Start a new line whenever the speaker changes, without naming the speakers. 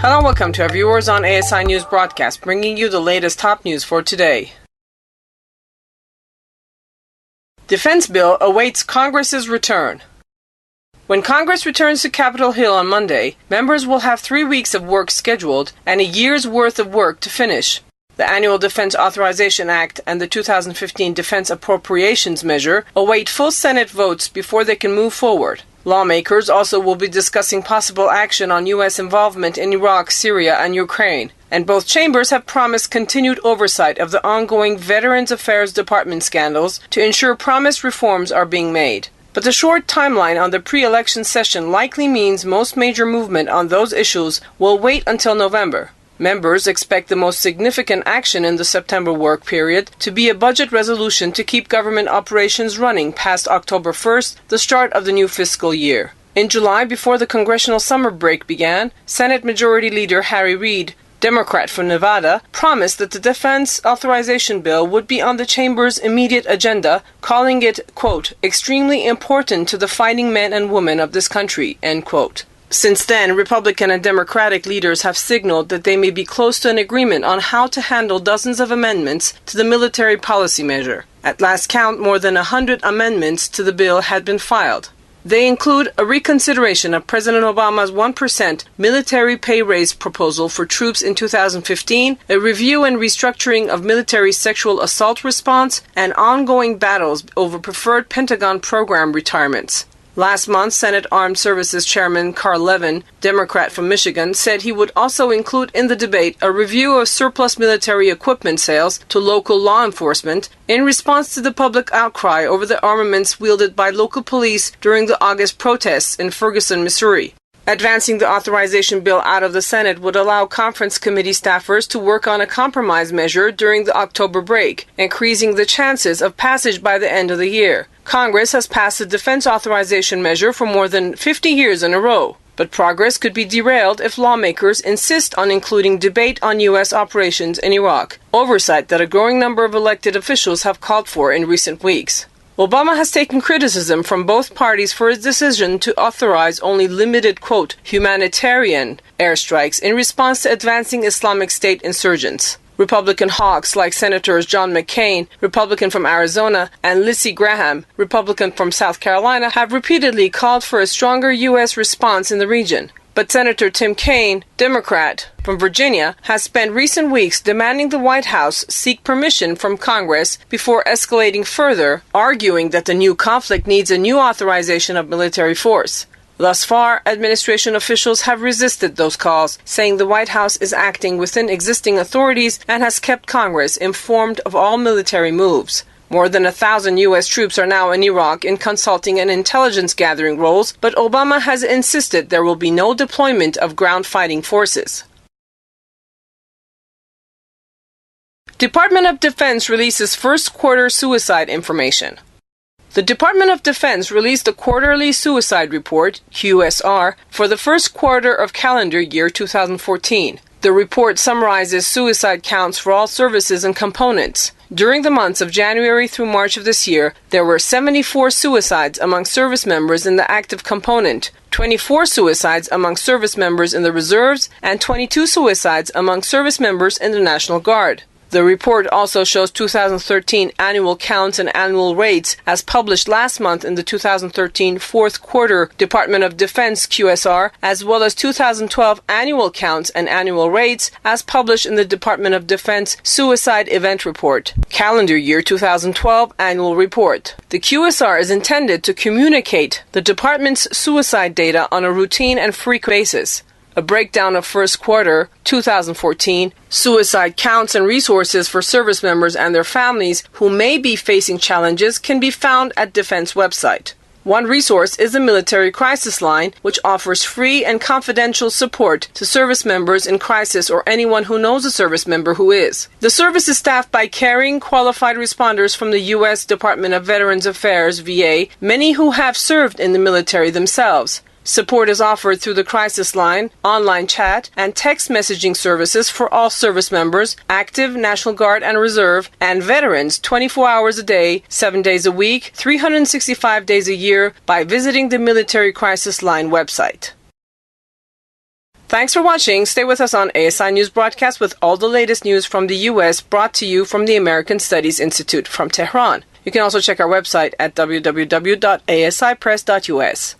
Hello, welcome to our viewers on ASI News broadcast, bringing you the latest top news for today. Defense bill awaits Congress's return. When Congress returns to Capitol Hill on Monday, members will have 3 weeks of work scheduled and a year's worth of work to finish. The Annual Defense Authorization Act and the 2015 Defense Appropriations Measure await full Senate votes before they can move forward. Lawmakers also will be discussing possible action on U.S. involvement in Iraq, Syria, and Ukraine. And both chambers have promised continued oversight of the ongoing Veterans Affairs Department scandals to ensure promised reforms are being made. But the short timeline on the pre-election session likely means most major movement on those issues will wait until November. Members expect the most significant action in the September work period to be a budget resolution to keep government operations running past October 1st, the start of the new fiscal year. In July, before the congressional summer break began, Senate Majority Leader Harry Reid, Democrat from Nevada, promised that the Defense Authorization Bill would be on the chamber's immediate agenda, calling it, quote, extremely important to the fighting men and women of this country, end quote. Since then, Republican and Democratic leaders have signaled that they may be close to an agreement on how to handle dozens of amendments to the military policy measure. At last count, more than 100 amendments to the bill had been filed. They include a reconsideration of President Obama's 1% military pay raise proposal for troops in 2015, a review and restructuring of military sexual assault response, and ongoing battles over preferred Pentagon program retirements. Last month, Senate Armed Services Chairman Carl Levin, Democrat from Michigan, said he would also include in the debate a review of surplus military equipment sales to local law enforcement in response to the public outcry over the armaments wielded by local police during the August protests in Ferguson, Missouri. Advancing the authorization bill out of the Senate would allow conference committee staffers to work on a compromise measure during the October break, increasing the chances of passage by the end of the year. Congress has passed the defense authorization measure for more than 50 years in a row, but progress could be derailed if lawmakers insist on including debate on U.S. operations in Iraq, oversight that a growing number of elected officials have called for in recent weeks. Obama has taken criticism from both parties for his decision to authorize only limited, quote, humanitarian airstrikes in response to advancing Islamic State insurgents. Republican hawks like Senators John McCain, Republican from Arizona, and Lindsey Graham, Republican from South Carolina, have repeatedly called for a stronger U.S. response in the region. But Senator Tim Kaine, Democrat from Virginia, has spent recent weeks demanding the White House seek permission from Congress before escalating further, arguing that the new conflict needs a new authorization of military force. Thus far, administration officials have resisted those calls, saying the White House is acting within existing authorities and has kept Congress informed of all military moves. More than 1,000 U.S. troops are now in Iraq in consulting and intelligence gathering roles, but Obama has insisted there will be no deployment of ground fighting forces. Department of Defense releases first quarter suicide information. The Department of Defense released the Quarterly Suicide Report, QSR, for the first quarter of calendar year 2014. The report summarizes suicide counts for all services and components. During the months of January through March of this year, there were 74 suicides among service members in the active component, 24 suicides among service members in the reserves, and 22 suicides among service members in the National Guard. The report also shows 2013 annual counts and annual rates as published last month in the 2013 fourth quarter Department of Defense QSR, as well as 2012 annual counts and annual rates as published in the Department of Defense Suicide Event Report, Calendar Year 2012 Annual Report. The QSR is intended to communicate the department's suicide data on a routine and frequent basis. A breakdown of first quarter 2014 suicide counts and resources for service members and their families who may be facing challenges can be found at Defense website. One resource is the Military Crisis Line, which offers free and confidential support to service members in crisis or anyone who knows a service member who is. The service is staffed by caring, qualified responders from the U.S. Department of Veterans Affairs, VA, many who have served in the military themselves. Support is offered through the crisis line, online chat, and text messaging services for all service members, active, National Guard and Reserve, and veterans 24 hours a day, 7 days a week, 365 days a year by visiting the Military Crisis Line website. Thanks for watching. Stay with us on ASI News Broadcast with all the latest news from the U.S. brought to you from the American Studies Institute from Tehran. You can also check our website at www.asipress.us.